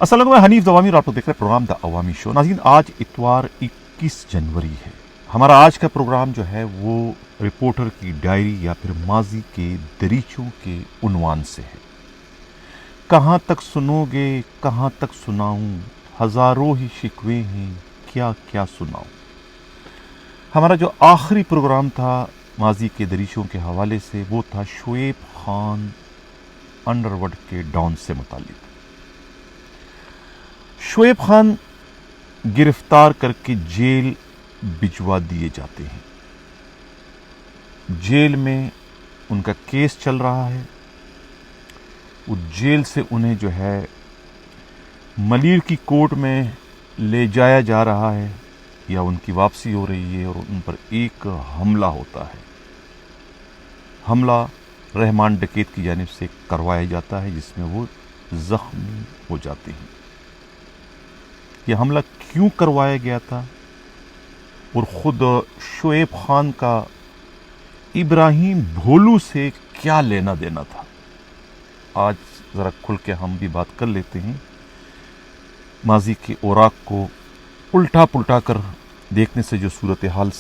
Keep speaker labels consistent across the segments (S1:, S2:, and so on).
S1: अस्सलाम वालेकुम, मैं हनीफ दवामी और आप लोग देख रहे हैं प्रोग्राम द अवामी शो। नाज़रीन, आज इतवार 21 जनवरी है। हमारा आज का प्रोग्राम जो है वो रिपोर्टर की डायरी या फिर माजी के दरीचों के उन्वान से है। कहाँ तक सुनोगे, कहाँ तक सुनाऊं, हजारों ही शिकवे हैं, क्या क्या सुनाऊं। हमारा जो आखिरी प्रोग्राम था माजी के दरीचों के हवाले से, वो था शोएब खान अंडरवर्ल्ड के डॉन से मुतालिक। शोएब खान गिरफ्तार करके जेल भिजवा दिए जाते हैं। जेल में उनका केस चल रहा है। उस जेल से उन्हें जो है मलीर की कोर्ट में ले जाया जा रहा है या उनकी वापसी हो रही है और उन पर एक हमला होता है। हमला रहमान डकैत की जानिब से करवाया जाता है, जिसमें वो जख्मी हो जाते हैं। यह हमला क्यों करवाया गया था और खुद शोएब खान का इब्राहिम भोलू से क्या लेना देना था, आज ज़रा खुल के हम भी बात कर लेते हैं। माजी के औराक को उल्टा पुल्टा कर देखने से जो सूरत हाल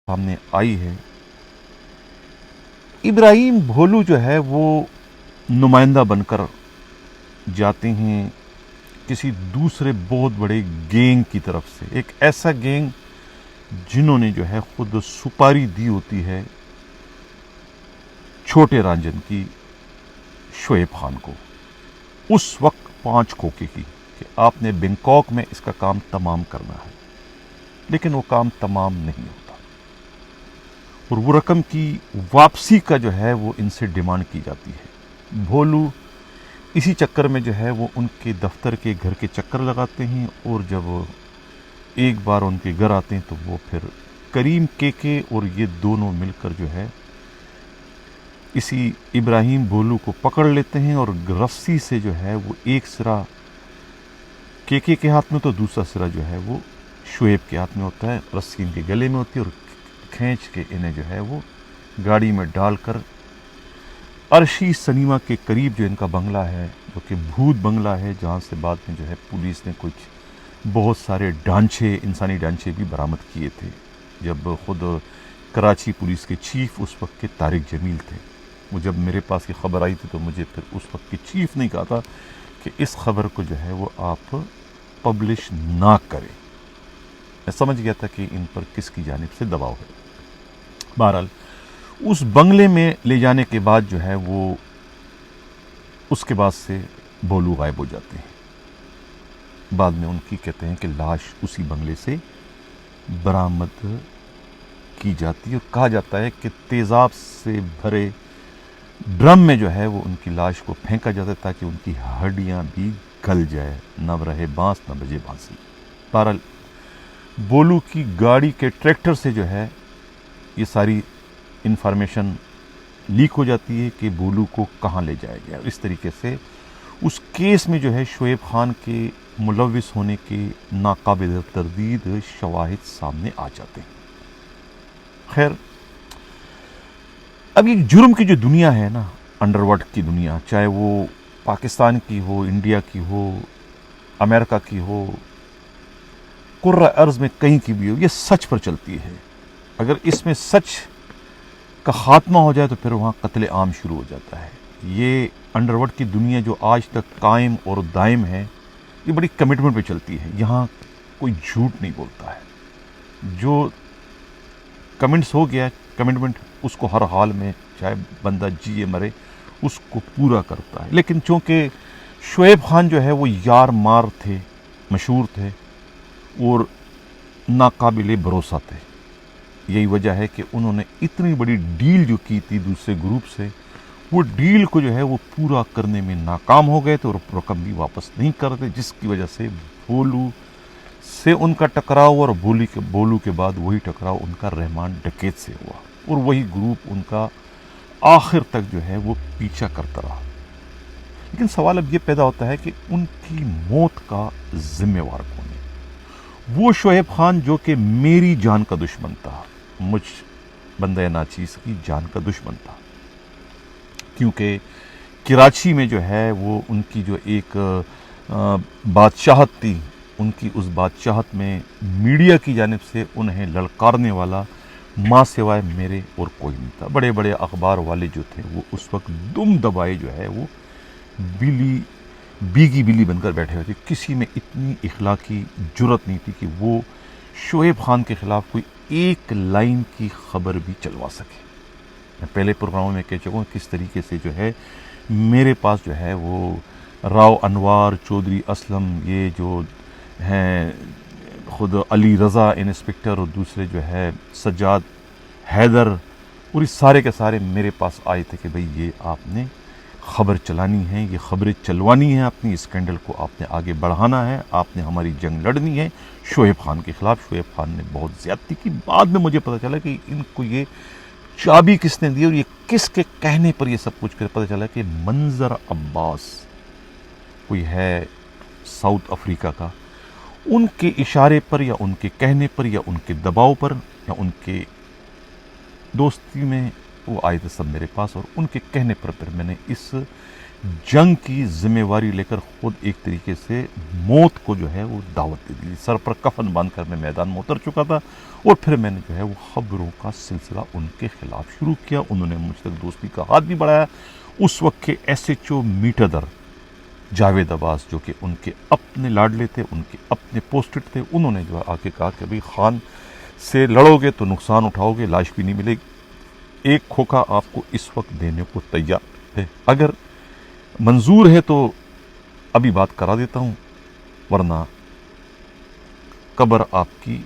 S1: सामने आई है, इब्राहिम भोलू जो है वो नुमाइंदा बनकर जाते हैं किसी दूसरे बहुत बड़े गैंग की तरफ से। एक ऐसा गैंग जिन्होंने जो है खुद सुपारी दी होती है छोटे रंजन की शोएब खान को, उस वक्त 5 खोखे की, कि आपने बैंकॉक में इसका काम तमाम करना है। लेकिन वो काम तमाम नहीं होता और वो रकम की वापसी का जो है वो इनसे डिमांड की जाती है। भोलू इसी चक्कर में जो है वो उनके दफ्तर के घर के चक्कर लगाते हैं और जब एक बार उनके घर आते हैं तो वो फिर करीम के और ये दोनों मिलकर जो है इसी इब्राहिम भोलू को पकड़ लेते हैं और रस्सी से जो है वो एक सिरा के हाथ में तो दूसरा सिरा जो है वो शोएब के हाथ में होता है। रस्सी इनके गले में होती है और खींच के इन्हें जो है वो गाड़ी में डालकर अर्शी सनीमा के करीब जो इनका बंगला है, जो कि भूत बंगला है, जहाँ से बाद में जो है पुलिस ने कुछ बहुत सारे ढांचे, इंसानी ढांचे भी बरामद किए थे। जब खुद कराची पुलिस के चीफ उस वक्त के तारिक जमील थे, वो जब मेरे पास ये खबर आई थी तो मुझे फिर उस वक्त के चीफ ने कहा था कि इस खबर को जो है वो आप पब्लिश ना करें। मैं समझ गया था कि इन पर किसकी जानिब से दबाव है। बहरहाल उस बंगले में ले जाने के बाद जो है वो उसके बाद से भोलू गायब हो जाते हैं। बाद में उनकी कहते हैं कि लाश उसी बंगले से बरामद की जाती है और कहा जाता है कि तेज़ाब से भरे ड्रम में जो है वो उनकी लाश को फेंका जाता है ताकि उनकी हड्डियां भी गल जाए, न रहे बांस न बजे बांसी। बहरहाल भोलू की गाड़ी के ट्रैक्टर से जो है ये सारी इंफॉर्मेशन लीक हो जाती है कि भोलू को कहाँ ले जाया गया। इस तरीके से उस केस में जो है शोएब खान के मुलविस होने के नाकाबिल तरदीद शवाहिद सामने आ जाते हैं। खैर, अब ये जुर्म की जो दुनिया है ना, अंडरवर्ल्ड की दुनिया, चाहे वो पाकिस्तान की हो, इंडिया की हो, अमेरिका की हो, कुर्रा अर्ज में कहीं की भी हो, ये सच पर चलती है। अगर इसमें सच का खात्मा हो जाए तो फिर वहाँ कत्ले आम शुरू हो जाता है। ये अंडरवर्ल्ड की दुनिया जो आज तक कायम और दायम है, ये बड़ी कमिटमेंट पे चलती है। यहाँ कोई झूठ नहीं बोलता है। जो कमिट्स हो गया कमिटमेंट, उसको हर हाल में चाहे बंदा जिए मरे उसको पूरा करता है। लेकिन चूँकि शोएब खान जो है वो यार मार थे, मशहूर थे और नाकाबिले भरोसा थे, यही वजह है कि उन्होंने इतनी बड़ी डील जो की थी दूसरे ग्रुप से, वो डील को जो है वो पूरा करने में नाकाम हो गए थे और रकम भी वापस नहीं करते, जिसकी वजह से भोलू से उनका टकराव और भोलू के बाद वही टकराव उनका रहमान डकैत से हुआ और वही ग्रुप उनका आखिर तक जो है वो पीछा करता रहा। लेकिन सवाल अब ये पैदा होता है कि उनकी मौत का जिम्मेवार कौन है। وہ شعیب خان جو کہ میری جان کا دشمن تھا، مجھ بندہ ناچیز کی جان کا دشمن تھا، کیونکہ کراچی میں جو ہے وہ ان کی جو ایک بادشاہت تھی، ان کی اس بادشاہت میں میڈیا کی جانب سے انہیں للکارنے والا ماں سوائے میرے اور کوئی نہیں تھا۔ بڑے بڑے اخبار والے جو تھے وہ اس وقت دم دبائے جو ہے وہ بیگی بلی بن کر بیٹھے ہوئے تھے۔ کسی میں اتنی اخلاقی جرت نہیں تھی کہ وہ شعیب خان کے خلاف کوئی ایک لائن کی خبر بھی چلوا سکے۔ میں پہلے پروگراموں میں کہہ چکا ہوں کس طریقے سے جو ہے میرے پاس جو ہے وہ راؤ انوار، چودھری اسلم، یہ جو ہیں خود علی رضا انسپکٹر، اور دوسرے جو ہے سجاد حیدر، اور یہ سارے کے سارے میرے پاس آئے تھے کہ بھئی یہ آپ نے خبر چلانی ہے، یہ خبریں چلوانی ہیں، اپنی اسکینڈل کو آپ نے آگے بڑھانا ہے، آپ نے ہماری جنگ لڑنی ہے شعیب خان کے خلاف۔ شعیب خان نے بہت زیادتی کی۔ بعد میں مجھے پتہ چلا کہ ان کو یہ چابی کس نے دی اور یہ کس کے کہنے پر یہ سب کچھ پتہ چلا کہ منظر عباس کوئی ہے ساؤتھ افریقہ کا، ان کے اشارے پر یا ان کے کہنے پر یا ان کے دباؤ پر یا ان کے دوستی میں وہ آئے تھے سب میرے پاس، اور ان کے کہنے پر پھر میں نے اس جنگ کی ذمہ واری لے کر خود ایک طریقے سے موت کو جو ہے وہ دعوت دے دی۔ سر پر کفن باندھ کر میں میدان میں اتر چکا تھا، اور پھر میں نے جو ہے وہ خبروں کا سلسلہ ان کے خلاف شروع کیا۔ انہوں نے مجھ تک دوستی کا ہاتھ بھی بڑھایا۔ اس وقت کے ایس ایچ او میٹادر جاوید عباس، جو کہ ان کے اپنے لاڈلے تھے، ان کے اپنے پوسٹڈ تھے، انہوں نے جو ہے آ کے کہا کہ بھئی خان سے لڑو گے تو نقصان اٹھاؤ گے، لاش بھی نہیں ملے گی، ایک کھوکھا آپ کو اس وقت دینے کو تیار ہے، اگر منظور ہے تو ابھی بات کرا دیتا ہوں، ورنہ قبر آپ کی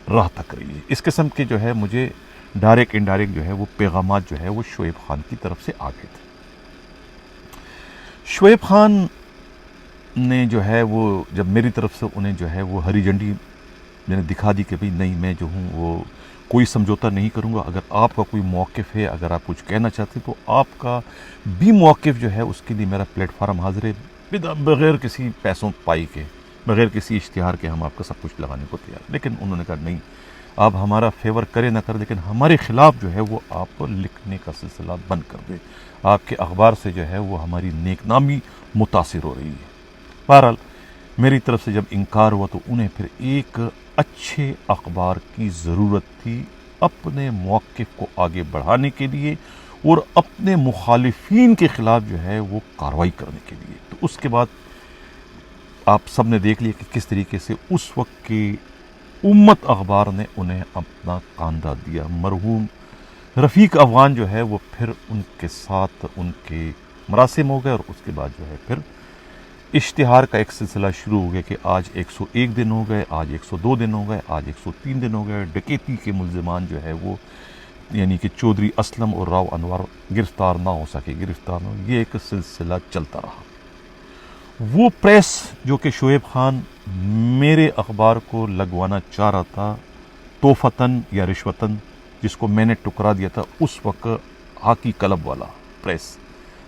S1: راہ تک رہی ہے۔ اس قسم کے جو ہے مجھے ڈائریکٹ انڈائریکٹ جو ہے وہ پیغامات جو ہے وہ شعیب خان کی طرف سے آ گئے تھے۔ شعیب خان نے جو ہے وہ جب میری طرف سے انہیں جو ہے وہ ہری جھنڈی میں نے دکھا دی کہ بھئی نہیں، میں جو ہوں وہ کوئی سمجھوتا نہیں کروں گا، اگر آپ کا کوئی موقف ہے، اگر آپ کچھ کہنا چاہتے تو آپ کا بھی موقف جو ہے اس کے لیے میرا پلیٹ فارم حاضر ہے، بغیر کسی پیسوں پائی کے، بغیر کسی اشتہار کے ہم آپ کا سب کچھ لگانے کو تیار۔ لیکن انہوں نے کہا نہیں، آپ ہمارا فیور کرے نہ کرے لیکن ہمارے خلاف جو ہے وہ آپ لکھنے کا سلسلہ بند کر دے، آپ کے اخبار سے جو ہے وہ ہماری نیک نامی متاثر ہو رہی ہے۔ بہرحال میری طرف سے جب انکار ہوا تو انہیں پھر ایک اچھے اخبار کی ضرورت تھی اپنے موقف کو آگے بڑھانے کے لیے اور اپنے مخالفین کے خلاف جو ہے وہ کارروائی کرنے کے لیے۔ تو اس کے بعد آپ سب نے دیکھ لیا کہ کس طریقے سے اس وقت کی امت اخبار نے انہیں اپنا کاندھا دیا۔ مرحوم رفیق افغان جو ہے وہ پھر ان کے ساتھ ان کے مراسم ہو گئے، اور اس کے بعد جو ہے پھر اشتہار کا ایک سلسلہ شروع ہو گیا کہ آج 101 دن ہو گئے، آج 102 دن ہو گئے، آج 103 دن ہو گئے، ڈکیتی کے ملزمان جو ہے وہ یعنی کہ چودھری اسلم اور راؤ انور گرفتار نہ ہو سکے، گرفتار نہ ہو، یہ ایک سلسلہ چلتا رہا۔ وہ پریس جو کہ شعیب خان میرے اخبار کو لگوانا چاہ رہا تھا توفتاً یا رشوتاً، جس کو میں نے ٹکرا دیا تھا اس وقت، ہاکی کلب والا پریس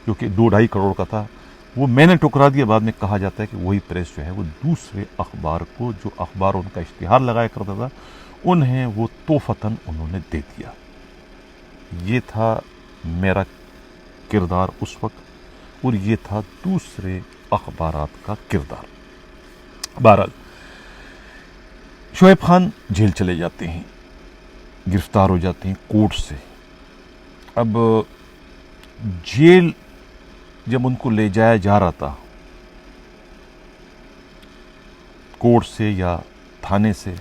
S1: جو کہ 2-2.5 کروڑ کا تھا، وہ میں نے ٹکرا دیا۔ بعد میں کہا جاتا ہے کہ وہی پریس جو ہے وہ دوسرے اخبار کو، جو اخبار ان کا اشتہار لگایا کرتا تھا، انہیں وہ توفتاً انہوں نے دے دیا۔ یہ تھا میرا کردار اس وقت، اور یہ تھا دوسرے اخبارات کا کردار۔ بہرحال شعیب خان جیل چلے جاتے ہیں، گرفتار ہو جاتے ہیں کورٹ سے۔ اب جیل جب ان کو لے جایا جا رہا تھا کورٹ سے یا تھانے سے،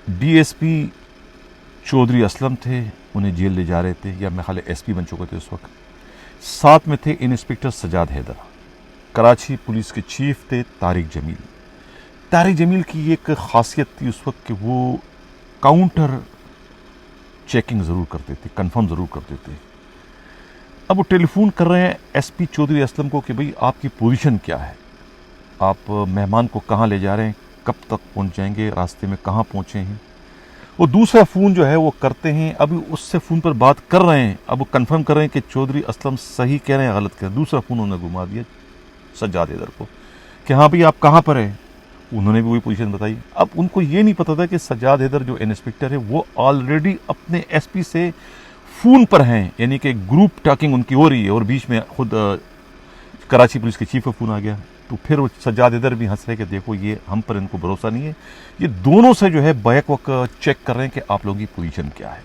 S1: D S P Chaudhry Aslam تھے، انہیں جیل لے جا رہے تھے، یا میں خیال ایس پی بن چکے تھے اس وقت۔ ساتھ میں تھے انسپکٹر سجاد حیدر، کراچی پولیس کے چیف تھے طارق جمیل۔ طارق جمیل کی ایک خاصیت تھی اس وقت کہ وہ کاؤنٹر چیکنگ ضرور کرتے تھے، کنفرم ضرور کرتے تھے۔ اب وہ ٹیلی فون کر رہے ہیں ایس پی چودھری اسلم کو کہ بھئی آپ کی پوزیشن کیا ہے، آپ مہمان کو کہاں لے جا رہے ہیں، کب تک پہنچ جائیں گے، راستے میں کہاں پہنچے ہیں۔ وہ دوسرا فون جو ہے وہ کرتے ہیں، ابھی اس سے فون پر بات کر رہے ہیں، اب وہ کنفرم کر رہے ہیں کہ چودھری اسلم صحیح کہہ رہے ہیں غلط کہہ رہے ہیں۔ دوسرا فون انہوں نے گھما دیا سجاد حیدر کو کہ ہاں بھئی آپ کہاں پر ہیں۔ उन्होंने भी वही पोजीशन बताई। अब उनको ये नहीं पता था कि सज्जाद हैदर जो इंस्पेक्टर है वो ऑलरेडी अपने एसपी से फोन पर हैं, यानी कि ग्रुप टॉकिंग उनकी हो रही है, और बीच में खुद कराची पुलिस के चीफ का फोन आ गया। तो फिर वो सज्जाद हैदर भी हंस रहे कि देखो ये हम पर इनको भरोसा नहीं है, ये दोनों से जो है बैक वक्त चेक कर रहे हैं कि आप लोगों की पोजीशन क्या है।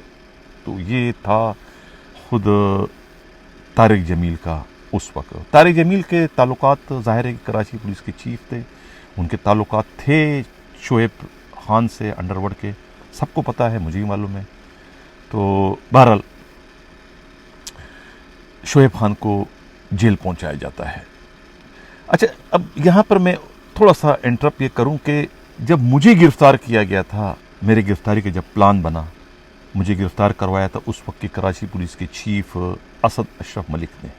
S1: तो ये था खुद तारिक जमील का उस वक्त। तारिक जमील के ताल्लुकात ज़ाहिर है कि कराची पुलिस के चीफ थे, उनके ताल्लुकात थे शोएब खान से अंडरवर्ल्ड के, सबको पता है, मुझे भी मालूम है। तो बहरहाल शोएब खान को जेल पहुंचाया जाता है। अच्छा, अब यहाँ पर मैं थोड़ा सा इंटरप्ट ये करूं कि जब मुझे गिरफ्तार किया गया था, मेरे गिरफ्तारी का जब प्लान बना, मुझे गिरफ्तार करवाया था उस वक्त के कराची पुलिस के चीफ असद अशरफ मलिक ने।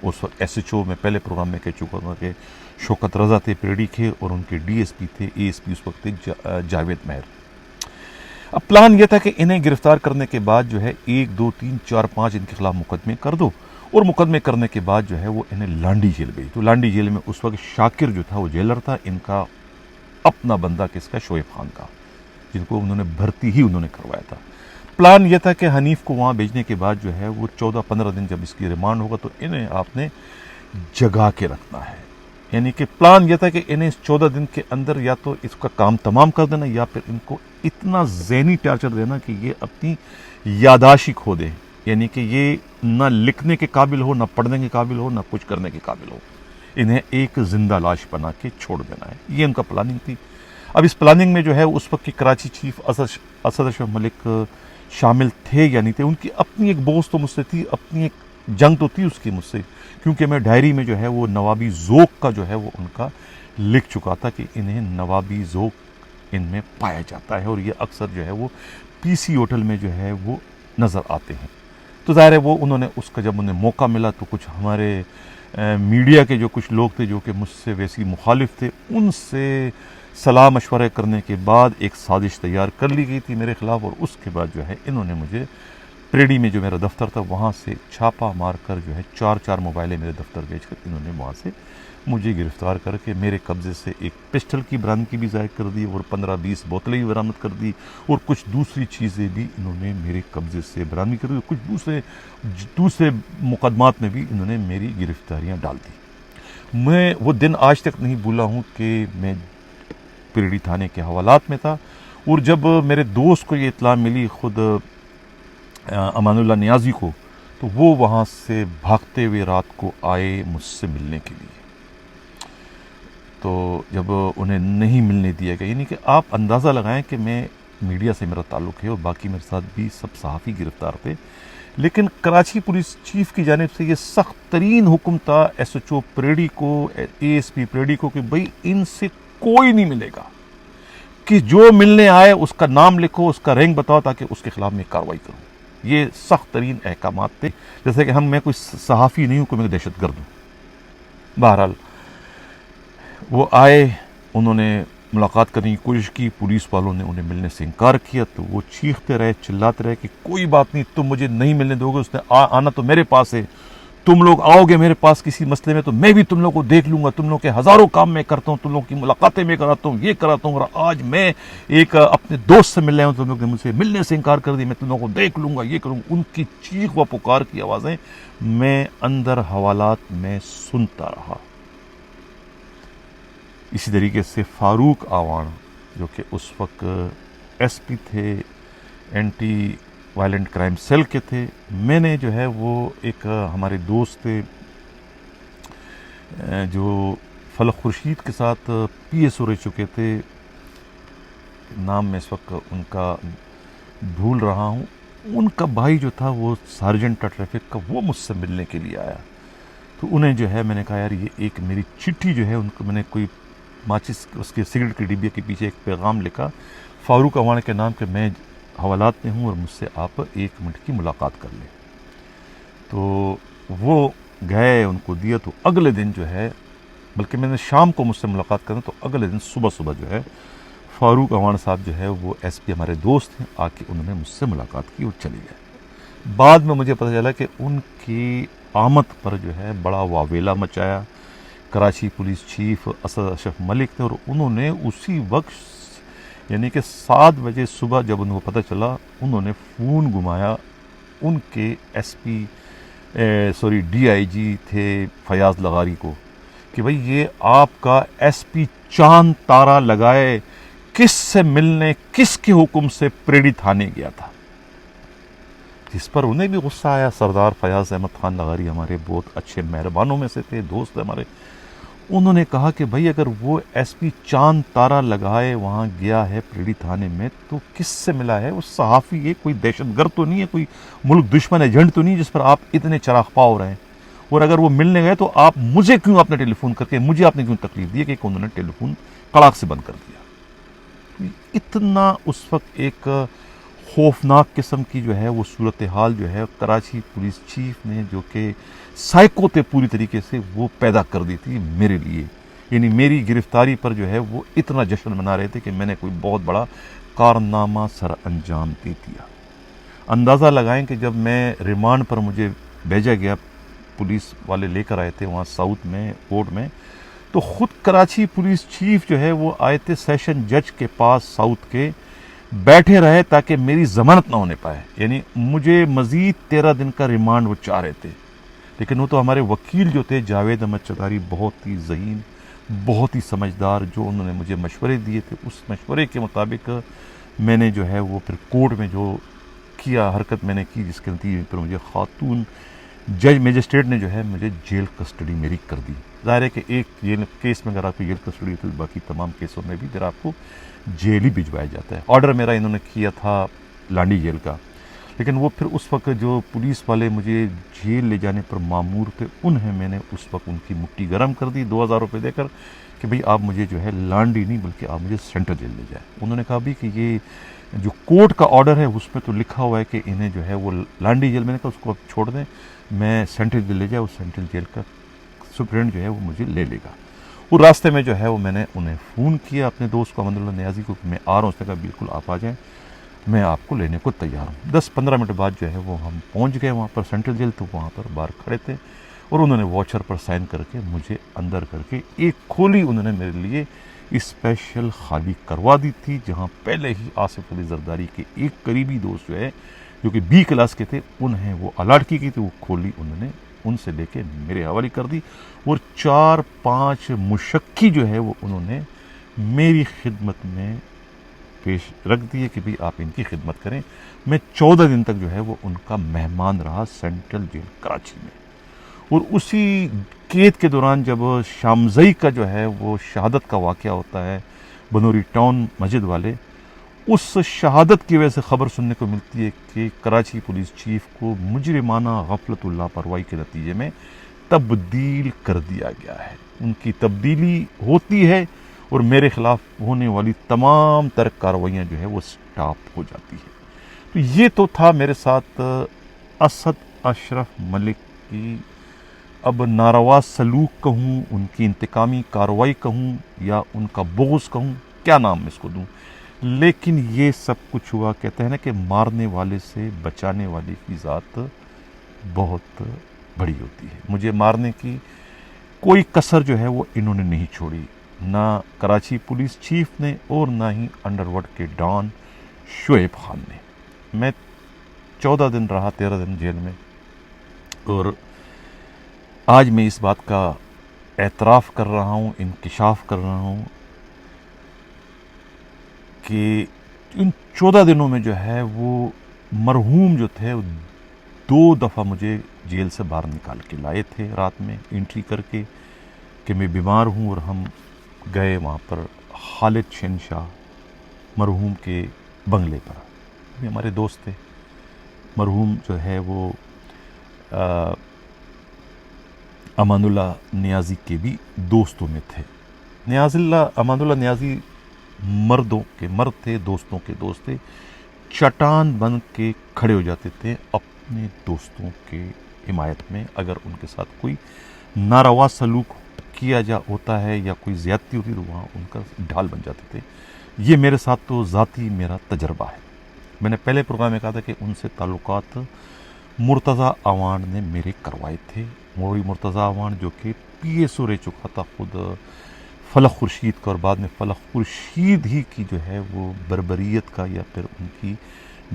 S1: उस वक्त एसएचओ में पहले प्रोग्राम में कह चुका था कि शौकत रजा थे पेड़ी के, और उनके डीएसपी थे, एएसपी उस वक्त थे जावेद महर। अब प्लान यह था कि इन्हें गिरफ्तार करने के बाद जो है 1 2 3 4 5 इनके खिलाफ मुकदमे कर दो, और मुकदमे करने के बाद जो है वो इन्हें लांडी जेल गई। तो लांडी जेल में उस वक्त शाकिर जो था वो जेलर था, इनका अपना बंदा किसका, शोएब खान का, जिनको उन्होंने भर्ती ही उन्होंने करवाया था। प्लान यह था कि हनीफ को वहाँ भेजने के बाद जो है वो 14-15 दिन जब इसकी रिमांड होगा तो इन्हें आपने जगा के रखना है। यानी कि प्लान यह था कि इन्हें इस 14 दिन के अंदर या तो इसका काम तमाम कर देना, या फिर इनको इतना ज़हनी टार्चर देना कि ये अपनी यादाशी खो दे, यानी कि ये ना लिखने के काबिल हो, ना पढ़ने के काबिल हो, ना कुछ करने के काबिल हो, इन्हें एक जिंदा लाश बना के छोड़ देना है। ये उनका प्लानिंग थी। अब इस प्लानिंग में जो है उस वक्त की कराची चीफ असद अशरफ मलिक शामिल थे या नहीं थे, उनकी अपनी एक बोझ तो मुझसे थी, अपनी एक जंग तो थी उसकी मुझसे, क्योंकि मैं डायरी में जो है वो नवाबी ज़ोक का जो है वो उनका लिख चुका था कि इन्हें नवाबी ज़ोक इनमें पाया जाता है, और ये अक्सर जो है वो पीसी होटल में जो है वो नज़र आते हैं। तो ज़ाहिर है वो उन्होंने उसका जब उन्हें मौका मिला तो कुछ हमारे मीडिया के जो कुछ लोग थे जो कि मुझसे वैसी मुखालिफ थे, उनसे सलाह मशवरे करने के बाद एक साजिश तैयार कर ली गई थी मेरे ख़िलाफ़, और उसके बाद जो है इन्होंने मुझे प्रेडी में जो मेरा दफ्तर था वहाँ से छापा मार कर जो है 4 मोबाइलें मेरे दफ्तर भेज कर इन्होंने वहाँ से मुझे गिरफ़्तार करके मेरे कब्ज़े से एक पिस्टल की बरामदगी भी ज़ाहिर कर दी, और 15-20 बोतलें भी बरामद कर दी, और कुछ दूसरी चीज़ें भी इन्होंने मेरे कब्ज़े से बरामदगी कर दी, कुछ दूसरे मुकदमात में भी इन्होंने मेरी गिरफ्तारियाँ डाल दी। मैं वो दिन आज तक नहीं भूला हूँ कि मैं पिरडी थाने के हवालात में था, और जब मेरे दोस्त को ये इत्तला मिली, खुद अमानुल्लाह नियाज़ी को, तो वो वहाँ से भागते हुए रात को आए मुझसे मिलने के लिए। तो जब उन्हें नहीं मिलने दिया गया, यानी कि आप अंदाज़ा लगाएं कि मैं मीडिया से मेरा ताल्लुक़ है और बाकी मेरे साथ भी सब सहाफ़ी गिरफ़्तार थे, लेकिन कराची पुलिस चीफ की जानिब से ये सख्त तरीन हुक्म था एसएचओ प्रेडी को, एएसपी प्रेडी को, कि भाई इनसे कोई नहीं मिलेगा, कि जो मिलने आए उसका नाम लिखो, उसका रैंक बताओ, ताकि उसके खिलाफ मैं कार्रवाई करूँ। ये सख्त तरीन अहकामात थे, जैसे कि मैं कोई सहाफ़ी नहीं हूँ कि मैं दहशतगर्द हूँ। बहरहाल वो आए, उन्होंने मुलाकात करने की कोशिश की, पुलिस वालों ने उन्हें मिलने से इनकार किया, तो वो चीखते रहे, चिल्लाते रहे कि कोई बात नहीं, तुम मुझे नहीं मिलने दोगे, उसने आना तो मेरे पास है, तुम लोग आओगे मेरे पास किसी मसले में तो मैं भी तुम लोग को देख लूंगा, तुम लोग के हज़ारों काम मैं करता हूँ, तुम लोग की मुलाकातें मैं कराता हूँ, ये कराता हूँ, और आज मैं एक अपने दोस्त से मिलने हूँ, तुम लोग ने मुझसे मिलने से इनकार कर दी, मैं तुम लोग को देख लूंगा, ये करूँगा। उनकी चीख व पुकार की आवाज़ें मैं अंदर हवालात में सुनता रहा। इसी तरीके से फारूक आवान जो कि उस वक्त एसपी थे, एंटी वायलेंट क्राइम सेल के थे, मैंने जो है वो एक हमारे दोस्त थे जो फलक खुर्शीद के साथ पीएसओ रह चुके थे, नाम मैं इस वक्त उनका भूल रहा हूँ, उनका भाई जो था वो सार्जेंट ट्रैफिक का, वो मुझसे मिलने के लिए आया। तो उन्हें जो है मैंने कहा यार ये एक मेरी चिट्ठी जो है उनको मैंने कोई माचिस उसके सिगरेट के डिब्बे के पीछे एक पैगाम लिखा फारूक अवान के नाम के, मैं हवालात में हूँ और मुझसे आप 1 मिनट की मुलाकात कर लें। तो वो गए, उनको दिया, तो अगले दिन जो है, बल्कि मैंने शाम को मुझसे मुलाकात करना, तो अगले दिन सुबह सुबह जो है फारूक अवान साहब जो है वो एसपी हमारे दोस्त हैं, आके उन्होंने मुझसे मुलाकात की और चले गए। बाद में मुझे पता चला कि उनकी आमद पर जो है बड़ा वावेला मचाया कराची पुलिस चीफ असद अशरफ मलिक थे, और उन्होंने उसी वक्त यानी कि 7 बजे सुबह जब उनको पता चला, उन्होंने फ़ोन घुमाया उनके DIG थे फयाज़ लगारी को कि भाई ये आपका SP चांद तारा लगाए किस से मिलने, किसके हुक्म से प्रेडी थाने गया था, जिस पर उन्हें भी गुस्सा आया। सरदार फयाज़ अहमद खान लगारी हमारे बहुत अच्छे मेहरबानों में से थे, दोस्त हमारे। उन्होंने कहा कि भाई अगर वो SP चांद तारा लगाए वहाँ गया है प्रेडी थाने में, तो किससे मिला है? वो सहाफ़ी है, कोई दहशतगर्द तो नहीं है, कोई मुल्क दुश्मन एजेंट तो नहीं जिस पर आप इतने चरागपा हो रहे हैं। और अगर वो मिलने गए तो आप मुझे क्यों आपने टेलीफोन करके, मुझे आपने क्यों तकलीफ दी कि उन्होंने टेलीफोन कड़ाक से बंद कर दिया। इतना उस वक्त एक खौफनाक किस्म की जो है वो सूरत हाल जो है कराची पुलिस चीफ ने, जो कि साइको थे पूरी तरीके से, वो पैदा कर दी थी मेरे लिए। यानी मेरी गिरफ्तारी पर जो है वो इतना जश्न मना रहे थे कि मैंने कोई बहुत बड़ा कारनामा सर अंजाम दे दिया। अंदाज़ा लगाएं कि जब मैं रिमांड पर मुझे भेजा गया, पुलिस वाले लेकर आए थे वहाँ साउथ में कोर्ट में, तो ख़ुद कराची पुलिस चीफ जो है वो आए थे सेशन जज के पास साउथ के, बैठे रहे ताकि मेरी ज़मानत ना होने पाए। यानी मुझे मज़ीद 13 दिन का रिमांड वो चाह रहे थे, लेकिन वो तो हमारे वकील जो थे जावेद अहमद चौधारी, बहुत ही ज़हीन, बहुत ही समझदार, जो उन्होंने मुझे मशवरे दिए थे, उस मशवरे के मुताबिक मैंने जो है वो फिर कोर्ट में जो किया, हरकत मैंने की, जिसके नतीजे पर मुझे खातून जज मजिस्ट्रेट ने जो है मुझे जेल कस्टडी मेरी कर दी। ज़ाहिर है कि एक जेल केस में अगर आपको जेल कस्टडी तो बाकी तमाम केसों में भी फिर आपको जेल ही भिजवाया जाता है। ऑर्डर मेरा इन्होंने किया था लांडी जेल का, लेकिन वो फिर उस वक्त जो पुलिस वाले मुझे जेल ले जाने पर मामूर थे, उन्हें मैंने उस वक्त उनकी मुट्ठी गर्म कर दी 2000 रुपये देकर कि भाई आप मुझे जो है लांडी नहीं बल्कि आप मुझे सेंट्रल जेल ले जाए। उन्होंने कहा भी कि ये जो कोर्ट का ऑर्डर है उसमें तो लिखा हुआ है कि इन्हें जो है वो लांडी जेल, मैंने कहा उसको आप छोड़ दें, मैं सेंट्रल जेल ले जाए, उस सेंट्रल जेल का सुप्रिटेंडेंट जो है वो मुझे ले लेगा। वो रास्ते में जो है वो मैंने उन्हें फ़ोन किया अपने दोस्त को अमनुल्लाह नियाज़ी को कि मैं आ रहा हूँ। उसने कहा बिल्कुल आप आ जाएँ, मैं आपको लेने को तैयार हूँ। 10-15 मिनट बाद जो है वो हम पहुँच गए वहाँ पर सेंट्रल जेल। तो वहाँ पर बाहर खड़े थे और उन्होंने वॉचर पर साइन करके मुझे अंदर करके एक खोली उन्होंने मेरे लिए स्पेशल खाली करवा दी थी, जहाँ पहले ही आसिफ अली जरदारी के एक करीबी दोस्त जो है जो कि B क्लास के थे, उन्हें वो अलर्ट की गई थी। वो खोली उन्होंने उनसे लेके मेरे हवाले कर दी और 4-5 मुशक्की जो है वो उन्होंने मेरी खिदमत में पेश रख दिए कि भाई आप इनकी खिदमत करें। मैं 14 दिन तक जो है वो उनका मेहमान रहा सेंट्रल जेल कराची में। और उसी कैद के दौरान जब शामज़ई का जो है वो शहादत का वाक़या होता है बनूरी टाउन मस्जिद वाले, उस शहादत की वजह से ख़बर सुनने को मिलती है कि कराची पुलिस चीफ को मुजरिमाना गफलत व लापरवाही के नतीजे में तब्दील कर दिया गया है। उनकी तब्दीली होती है और मेरे ख़िलाफ़ होने वाली तमाम तर कार्रवाइयाँ जो है वो स्टॉप हो जाती है। तो ये तो था मेरे साथ असद अशरफ मलिक की, अब नारवा सलूक कहूँ, उनकी इंतकामी कार्रवाई कहूँ या उनका बोझ कहूँ, क्या नाम मैं इसको दूँ, लेकिन ये सब कुछ हुआ। कहते हैं ना कि मारने वाले से बचाने वाले की ज़ात बहुत बड़ी होती है। मुझे मारने की कोई कसर जो है वो इन्होंने नहीं छोड़ी, ना कराची पुलिस चीफ ने और ना ही अंडरवर्ल्ड के डॉन शोएब खान ने। मैं 14 दिन रहा, 13 दिन जेल में, और आज मैं इस बात का एतराफ़ कर रहा हूँ, इंकिशाफ कर रहा हूँ कि इन 14 दिनों में जो है वो मरहूम जो थे 2 दफ़ा मुझे जेल से बाहर निकाल के लाए थे रात में एंट्री करके कि मैं बीमार हूँ। और हम गए वहाँ पर खालिद शहनशाह मरहूम के बंगले पर, ये हमारे दोस्त थे। मरहूम जो है वो अमानुल्लाह नियाज़ी के भी दोस्तों में थे। अमानुल्लाह नियाज़ी मर्दों के मर्द थे, दोस्तों के दोस्त थे, चट्टान बन के खड़े हो जाते थे अपने दोस्तों के हिमायत में। अगर उनके साथ कोई नारवा सलूक किया जा होता है या कोई ज़्यादती होती तो वहाँ उनका ढाल बन जाते थे। ये मेरे साथ तो ज़ाती मेरा तजर्बा है। मैंने पहले प्रोग्राम में कहा था कि उनसे ताल्लुकात मुर्तज़ा अवान ने मेरे करवाए थे, मौलवी मुर्तज़ा अवान जो कि PSO रह चुका था खुद फलक खुर्शीद का, और बाद में फलक खुर्शीद ही की जो है वो बर्बरियत का या फिर उनकी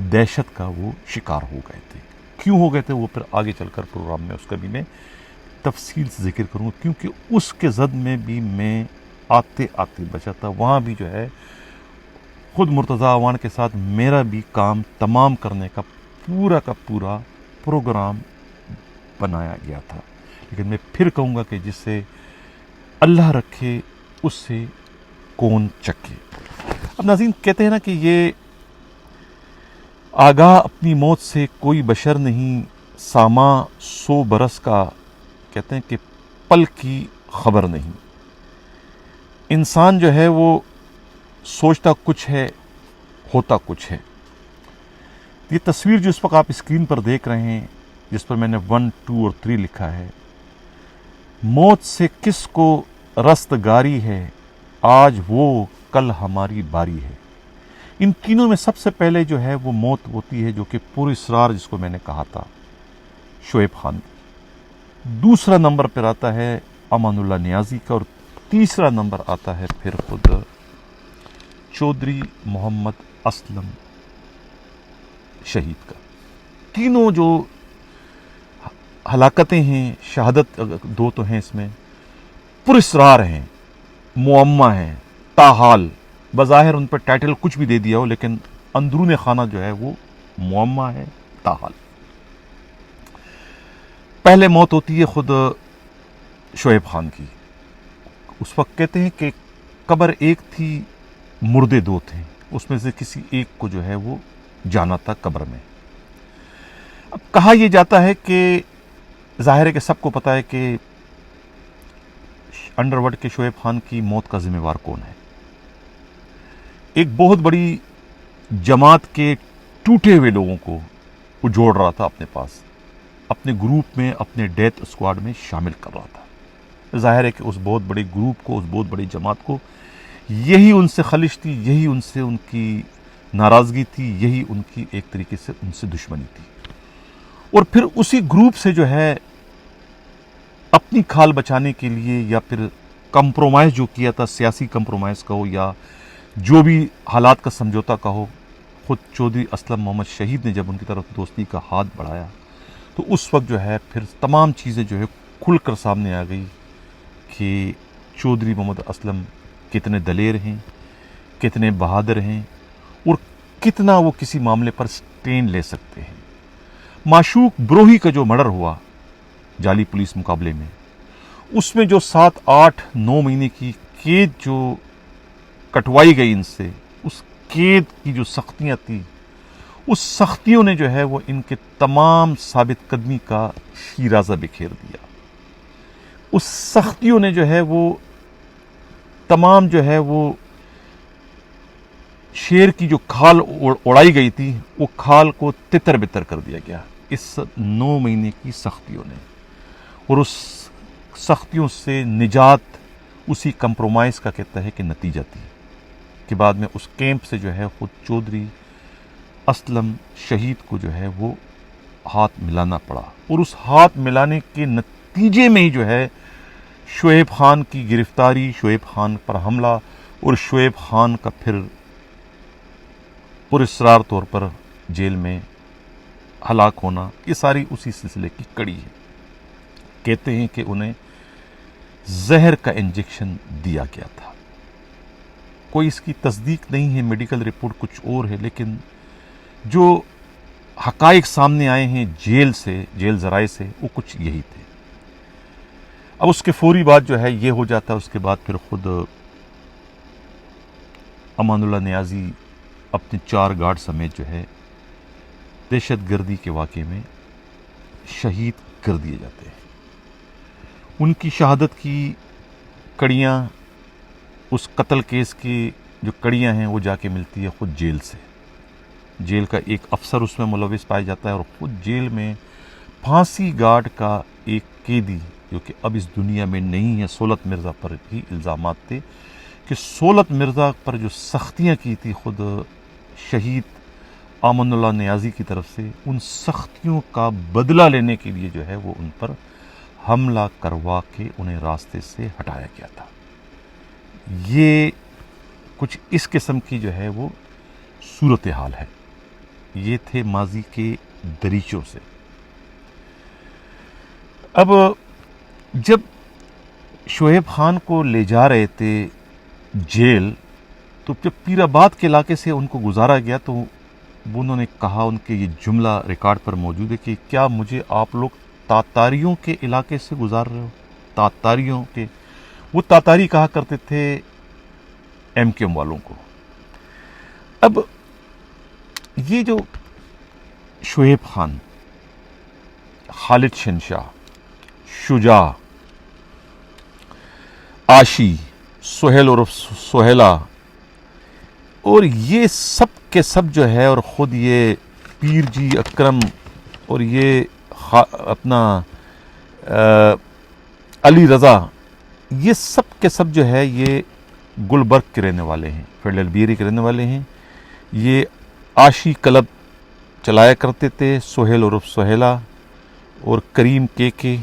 S1: दहशत का वो शिकार हो गए थे। क्यों हो गए थे वो फिर आगे चलकर प्रोग्राम में उसका भी मैं तफसील से जिक्र करूँगा, क्योंकि उसके जद में भी मैं आते आते बचा था। वहाँ भी जो है खुद मुर्तज़ा अवान के साथ मेरा भी काम तमाम करने का पूरा प्रोग्राम बनाया गया था। लेकिन मैं फिर कहूँगा कि जिससे अल्लाह रखे उससे कौन चखे। अब नाज़रीन, कहते हैं ना कि ये आगाह अपनी मौत से कोई बशर नहीं, सामा 100 बरस का, कहते हैं कि पल की खबर नहीं। इंसान जो है वो सोचता कुछ है, होता कुछ है। ये तस्वीर जो इस वक्त आप स्क्रीन पर देख रहे हैं, जिस पर मैंने 1, 2 और 3 लिखा है, मौत से किसको रस्तगारी है, आज वो कल हमारी बारी है। इन तीनों में सबसे पहले जो है वो मौत होती है जो कि पुरअसरार, जिसको मैंने कहा था, शोएब खान। दूसरा नंबर पर आता है अमानुल्लाह नियाजी का, और तीसरा नंबर आता है फिर खुद चौधरी मोहम्मद असलम शहीद का। तीनों जो हलाकतें हैं, शहादत दो तो हैं इसमें, पुरअसरार हैं, मुअम्मा हैं, ताहाल। बज़ाहिर उन पर टाइटल कुछ भी दे दिया हो, लेकिन अंदरून खाना जो है वो मुअम्मा है, ताहाल। पहले मौत होती है खुद शोएब खान की। उस वक्त कहते हैं कि कब्र एक थी, मुर्दे 2 थे, उसमें से किसी एक को जो है वो जाना था कब्र में। अब कहा यह जाता है कि जाहिर है कि सबको पता है कि अंडरवर्ल्ड के शोएब खान की मौत का जिम्मेवार कौन है। एक बहुत बड़ी जमात के टूटे हुए लोगों को वो जोड़ रहा था अपने पास, अपने ग्रुप में, अपने डेथ स्क्वाड में शामिल कर रहा था। जाहिर है कि उस बहुत बड़े ग्रुप को, उस बहुत बड़ी जमात को यही उनसे खलिश थी, यही उनसे उनकी नाराज़गी थी, यही उनकी एक तरीके से उनसे दुश्मनी थी। और फिर उसी ग्रुप से जो है अपनी खाल बचाने के लिए या फिर कंप्रोमाइज़ जो किया था, सियासी कंप्रोमाइज़ का हो या जो भी हालात का समझौता का हो, खुद चौधरी असलम मोहम्मद शहीद ने जब उनकी तरफ दोस्ती का हाथ बढ़ाया तो उस वक्त जो है फिर तमाम चीज़ें जो है खुलकर सामने आ गई कि चौधरी मोहम्मद असलम कितने दलेर हैं, कितने बहादुर हैं और कितना वो किसी मामले पर स्टैंड ले सकते हैं। माशूक ब्रोही का जो मर्डर हुआ जाली पुलिस मुकाबले में, उसमें जो 7, 8, 9 महीने की कैद जो कटवाई गई इनसे, उस कैद की जो सख्तियाँ थी, उस सख्तियों ने जो है वो इनके तमाम साबित कदमी का शीराज़ा बिखेर दिया। उस सख्तियों ने जो है वो तमाम जो है वो शेर की जो खाल उड़ाई गई थी, वो खाल को तितर बितर कर दिया गया इस 9 महीने की सख्तियों ने। और उस सख्तियों से निजात उसी कंप्रोमाइज़ का कहता है कि नतीजा थी कि बाद में उस कैंप से जो है खुद चौधरी असलम शहीद को जो है वो हाथ मिलाना पड़ा। और उस हाथ मिलाने के नतीजे में ही जो है शोएब खान की गिरफ्तारी, शोएब खान पर हमला और शोएब खान का फिर पुरअसरार तौर पर जेल में हलाक होना, ये सारी उसी सिलसिले की कड़ी है। कहते हैं कि उन्हें जहर का इंजेक्शन दिया गया था। कोई इसकी तस्दीक नहीं है, मेडिकल रिपोर्ट कुछ और है, लेकिन जो हकाइक सामने आए हैं जेल से, जेल ज़राए से, वो कुछ यही थे। अब उसके फौरी बाद जो है ये हो जाता है। उसके बाद फिर खुद अमानुल्लाह नियाजी अपने 4 गार्ड समेत जो है दहशत गर्दी के वाक़े में शहीद कर दिए जाते हैं। उनकी शहादत की कड़ियाँ, उस कत्ल केस की जो कड़ियाँ हैं वो जाके मिलती है खुद जेल से। जेल का एक अफसर उसमें मुलविस पाया जाता है और खुद जेल में फांसी गार्ड का एक कैदी जो कि अब इस दुनिया में नहीं है, सोलत मिर्ज़ा पर भी इल्ज़ामात थे कि सोलत मिर्ज़ा पर जो सख्तियाँ की थी खुद शहीद अमानुल्लाह नियाजी की तरफ से, उन सख्तियों का बदला लेने के लिए जो है वो उन पर حملہ کروا کے انہیں راستے سے ہٹایا گیا تھا۔ یہ کچھ اس قسم کی جو ہے وہ صورتحال ہے۔ یہ تھے ماضی کے دریچوں سے۔ اب جب شعیب خان کو لے جا رہے تھے جیل، تو جب پیر آباد کے علاقے سے ان کو گزارا گیا تو انہوں نے کہا، ان کے یہ جملہ ریکارڈ پر موجود ہے کہ کیا مجھے آپ لوگ تاتاریوں کے علاقے سے گزار رہے ہو؟ تاتاریوں کے، وہ تاتاری کہا کرتے تھے ایم کیو ایم والوں کو۔ اب یہ جو شعیب خان، خالد شنشاہ، شجاع، آشی، سہیل عرف سہیلا، اور یہ سب کے سب جو ہے، اور خود یہ پیر جی اکرم، اور یہ اپنا علی رضا، یہ سب کے سب جو ہے یہ گلبرگ کے رہنے والے ہیں، فیڈرل بیری کے رہنے والے ہیں۔ یہ آشی کلب چلایا کرتے تھے، سہیل عرف سہیلا، اور کریم کے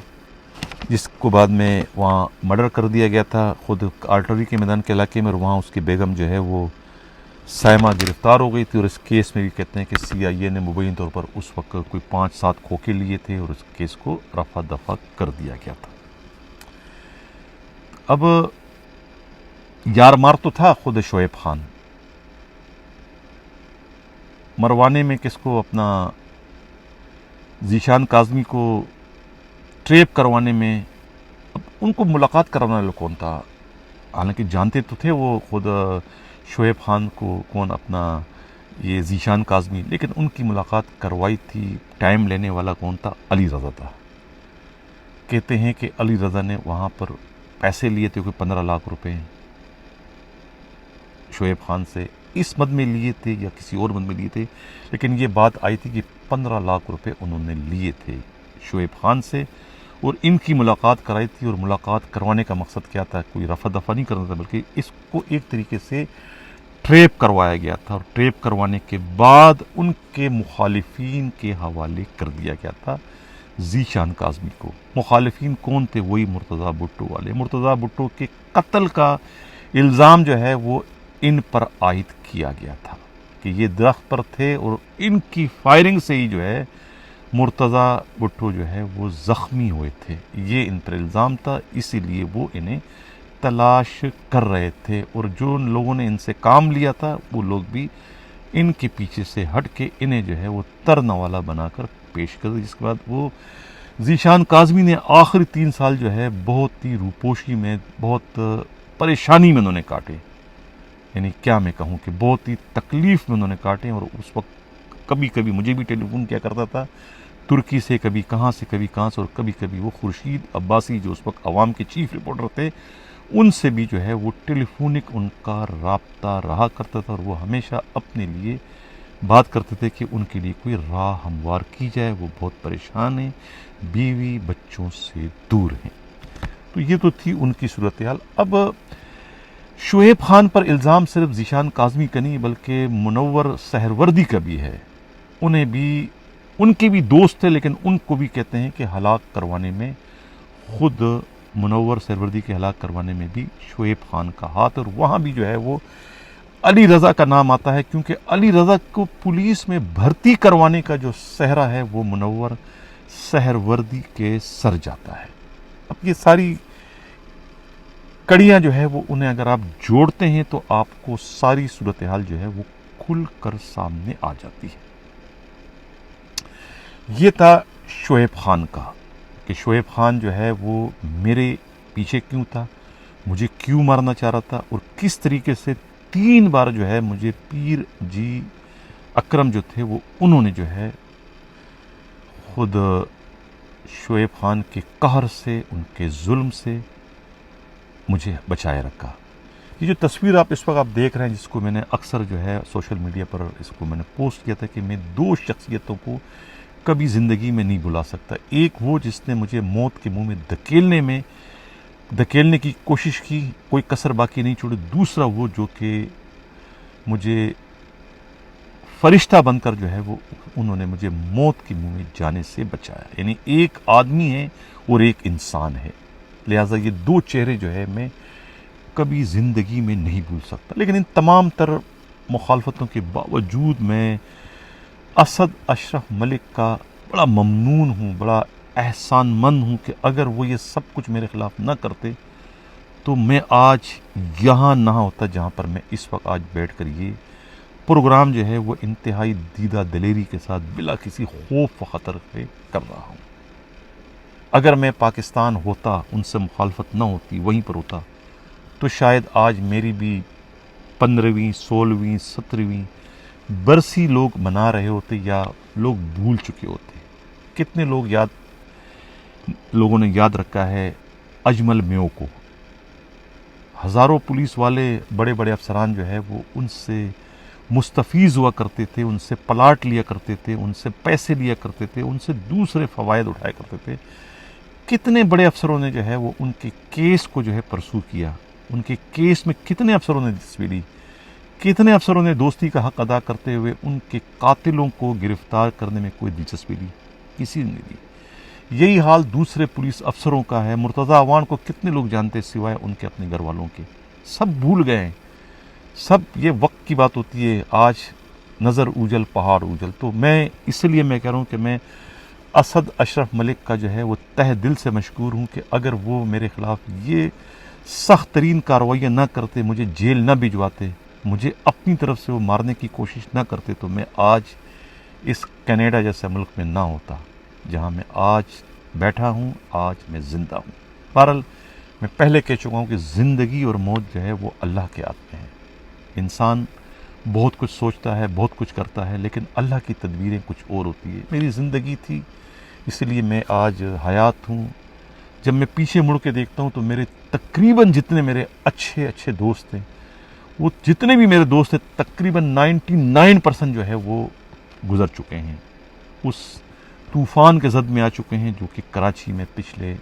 S1: جس کو بعد میں وہاں مرڈر کر دیا گیا تھا خود آرٹلری کے میدان کے علاقے میں، اور وہاں اس کی بیگم جو ہے وہ سائمہ گرفتار ہو گئی تھی، اور اس کیس میں بھی کہتے ہیں کہ سی آئی اے نے مبین طور پر اس وقت کوئی 5-7 کھوکے لیے تھے، اور اس کیس کو رفع دفع کر دیا گیا تھا۔ اب یار مار تو تھا خود شعیب خان، مروانے میں کس کو، اپنا ذیشان کاظمی کو ٹریپ کروانے میں، اب ان کو ملاقات کروانے والا کون تھا؟ حالانکہ جانتے تو تھے وہ خود شعیب خان کو کون، اپنا یہ ذیشان کاظمی، لیکن ان کی ملاقات کروائی تھی، ٹائم لینے والا کون تھا؟ علی رضا تھا۔ کہتے ہیں کہ علی رضا نے وہاں پر پیسے لیے تھے، کوئی 15 لاکھ روپے شعیب خان سے، اس مد میں لیے تھے یا کسی اور مد میں لیے تھے، لیکن یہ بات آئی تھی کہ 15 لاکھ روپے انہوں نے لیے تھے شعیب خان سے، اور ان کی ملاقات کرائی تھی۔ اور ملاقات کروانے کا مقصد کیا تھا؟ کوئی رفع دفع نہیں کرنا تھا، بلکہ اس کو ایک طریقے سے ٹریپ کروایا گیا تھا، اور ٹریپ کروانے کے بعد ان کے مخالفین کے حوالے کر دیا گیا تھا ذیشان کاظمی کو۔ مخالفین کون تھے؟ وہی مرتضیٰ بھٹو والے۔ مرتضیٰ بھٹو کے قتل کا الزام جو ہے وہ ان پر عائد کیا گیا تھا کہ یہ درخت پر تھے، اور ان کی فائرنگ سے ہی جو ہے مرتضیٰ بھٹو جو ہے وہ زخمی ہوئے تھے، یہ ان پر الزام تھا، اسی لیے وہ انہیں تلاش کر رہے تھے، اور جو لوگوں نے ان سے کام لیا تھا وہ لوگ بھی ان کے پیچھے سے ہٹ کے انہیں جو ہے وہ ترنوالا بنا کر پیش کر دیا۔ جس کے بعد وہ ذیشان کاظمی نے آخری 3 سال جو ہے بہت ہی روپوشی میں، بہت پریشانی میں انہوں نے کاٹے، یعنی کیا میں کہوں کہ بہت ہی تکلیف میں انہوں نے کاٹے۔ اور اس وقت کبھی کبھی مجھے بھی ٹیلی فون کیا کرتا تھا ترکی سے، کبھی کہاں سے، اور کبھی کبھی وہ خورشید عباسی جو اس وقت عوام کے چیف رپورٹر تھے، ان سے بھی جو ہے وہ ٹیلی فونک ان کا رابطہ رہا کرتا تھا، اور وہ ہمیشہ اپنے لیے بات کرتے تھے کہ ان کے لیے کوئی راہ ہموار کی جائے، وہ بہت پریشان ہیں، بیوی بچوں سے دور ہیں۔ تو یہ تو تھی ان کی صورتحال۔ اب شعیب خان پر الزام صرف ذیشان کاظمی کا نہیں بلکہ منور سہروردی کا بھی ہے۔ انہیں بھی، ان کے بھی دوست تھے، لیکن ان کو بھی کہتے ہیں کہ ہلاک کروانے میں، خود منور سہروردی کے ہلاک کروانے میں بھی شعیب خان کا ہاتھ، اور وہاں بھی جو ہے وہ علی رضا کا نام آتا ہے، کیونکہ علی رضا کو پولیس میں بھرتی کروانے کا جو سہرا ہے وہ منور سہروردی کے سر جاتا ہے۔ اب یہ ساری کڑیاں جو ہے وہ انہیں اگر آپ جوڑتے ہیں تو آپ کو ساری صورتحال جو ہے وہ کھل کر سامنے آ جاتی ہے۔ یہ تھا شعیب خان کا، کہ شعیب خان جو ہے وہ میرے پیچھے کیوں تھا، مجھے کیوں مارنا چاہ رہا تھا، اور کس طریقے سے 3 بار جو ہے مجھے پیر جی اکرم جو تھے وہ انہوں نے جو ہے خود شعیب خان کے قہر سے، ان کے ظلم سے مجھے بچائے رکھا۔ یہ جو تصویر آپ اس وقت آپ دیکھ رہے ہیں، جس کو میں نے اکثر جو ہے سوشل میڈیا پر اس کو میں نے پوسٹ کیا تھا کہ میں 2 شخصیتوں کو کبھی زندگی میں نہیں بھلا سکتا۔ ایک وہ جس نے مجھے موت کے منہ میں دھکیلنے کی کوشش کی، کوئی کسر باقی نہیں چھوڑی۔ دوسرا وہ جو کہ مجھے फरिश्ता बनकर जो है वो उन्होंने मुझे मौत के मुंह में जाने से बचाया। यानी एक आदमी है और एक इंसान है, लिहाजा ये दो चेहरे जो है मैं कभी ज़िंदगी में नहीं भूल सकता। लेकिन इन तमाम तर मुखालफतों के बावजूद मैं असद अशरफ मलिक का बड़ा ममनून हूँ, बड़ा एहसानमंद हूँ कि अगर वो ये सब कुछ मेरे ख़िलाफ़ न करते तो मैं आज यहाँ ना होता जहाँ पर मैं इस वक्त आज बैठ कर ये प्रोग्राम जो है वो इंतहाई दीदा दलेरी के साथ बिला किसी खौफ व ख़तर के कर रहा हूँ। अगर मैं पाकिस्तान होता, उनसे मुखालफत ना होती, वहीं पर होता, तो शायद आज मेरी भी 15वीं 16वीं 17वीं बरसी लोग मना रहे होते या लोग भूल चुके होते। कितने लोगों ने याद रखा है अजमल मेो को। हज़ारों पुलिस वाले बड़े बड़े अफसरान जो है वो उनसे मुस्तफ़ीज़ हुआ करते थे, उनसे प्लाट लिया करते थे, उनसे पैसे लिया करते थे, उनसे दूसरे फ़वायद उठाया करते थे। कितने बड़े अफसरों ने जो है वो उनके केस को जो है परसू किया, उनके केस में कितने अफसरों ने दिलचस्पी ली, कितने अफसरों ने दोस्ती का हक अदा करते हुए उनके कातिलों को गिरफ्तार करने में कोई दिलचस्पी ली, किसी ने नहीं दी। यही हाल दूसरे पुलिस अफसरों का है। मुर्तज़ा अवान को कितने लोग जानते सिवाय उनके अपने घर वालों के, सब भूल गए हैं। सब ये वक्त की बात होती है, आज नज़र ऊजल पहाड़ ऊजल। तो मैं इसलिए मैं कह रहा हूँ कि मैं असद अशरफ मलिक का जो है वो तह दिल से मशकूर हूँ कि अगर वो मेरे ख़िलाफ़ ये सख्त तरीन कार्रवाइयाँ ना करते, मुझे जेल ना भिजवाते, मुझे अपनी तरफ से वो मारने की कोशिश ना करते, तो मैं आज इस कनाडा जैसे मुल्क में ना होता जहाँ मैं आज बैठा हूँ। आज मैं ज़िंदा हूँ। बहरहाल मैं पहले कह चुका हूँ कि ज़िंदगी और मौत जो है वो अल्लाह के हाथ में है। इंसान बहुत कुछ सोचता है, बहुत कुछ करता है, लेकिन अल्लाह की तदबीरें कुछ और होती है। मेरी ज़िंदगी थी, इसलिए मैं आज हयात हूँ। जब मैं पीछे मुड़ के देखता हूँ तो मेरे तकरीबन जितने मेरे अच्छे अच्छे दोस्त थे, वो जितने भी मेरे दोस्त थे तकरीबन 99% जो है वो गुज़र चुके हैं, उस तूफ़ान के ज़द में आ चुके हैं जो कि कराची में पिछले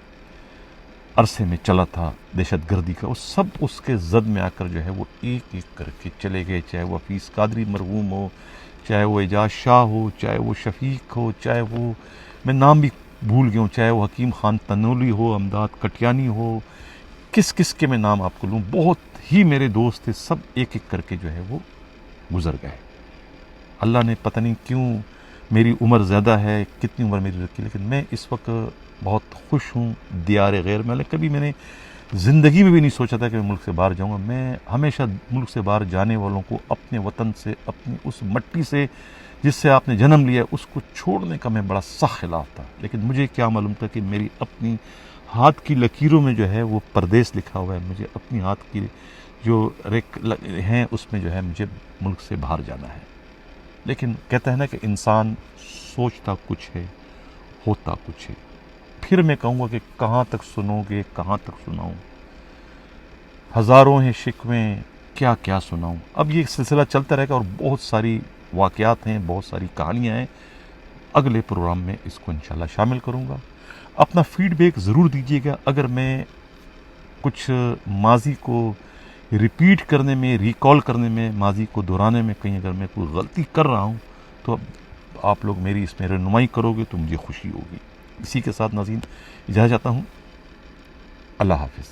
S1: अरसे में चला था दहशतगर्दी का। वो सब उसके ज़द में आकर जो है वो एक एक करके चले गए। चाहे वो हफीज़ कादरी मरहूम हो, चाहे वो एजाज शाह हो, चाहे वो शफीक हो, चाहे वो, मैं नाम भी भूल गया हूँ, चाहे वो हकीम खान तनोली हो, अमदाद कटियानी हो, किस किस के मैं नाम आपको लूँ। बहुत ही मेरे दोस्त थे, सब एक एक करके जो है वो गुज़र गए। अल्लाह ने पता नहीं क्यों, मेरी उम्र ज़्यादा है, कितनी उम्र मेरी रखी, लेकिन मैं इस वक्त बहुत खुश हूँ दियार गैर में। कभी मैंने ज़िंदगी में भी नहीं सोचा था कि मैं मुल्क से बाहर जाऊँगा। मैं हमेशा मुल्क से बाहर जाने वालों को अपने वतन से, अपनी उस मट्टी से जिससे आपने जन्म लिया, उसको छोड़ने का मैं बड़ा सख्त खिलाफ था। लेकिन मुझे क्या मालूम था कि मेरी अपनी हाथ की लकीरों में जो है वो परदेश लिखा हुआ है। मुझे अपनी हाथ की जो रेख हैं उसमें जो है मुझे मुल्क से बाहर जाना है। लेकिन कहता है ना कि इंसान सोचता कुछ है, होता कुछ है। फिर मैं कहूँगा कि कहाँ तक सुनोगे, कहाँ तक सुनाऊँ, हज़ारों हैं शिकवें, क्या क्या सुनाऊँ। अब ये सिलसिला चलता रहेगा और बहुत सारी वाक़यात हैं, बहुत सारी कहानियाँ हैं। अगले प्रोग्राम में इसको इंशाल्लाह शामिल करूँगा। अपना फीडबैक ज़रूर दीजिएगा। अगर मैं कुछ माजी को रिपीट करने में, रिकॉल करने में, माजी को दोहराने में कहीं अगर मैं कोई गलती कर रहा हूँ तो आप लोग मेरी इसमें रहनुमाई करोगे तो मुझे खुशी होगी। इसी के साथ नाज़रीन इजाज़त चाहता हूँ। अल्लाह हाफ़िज़।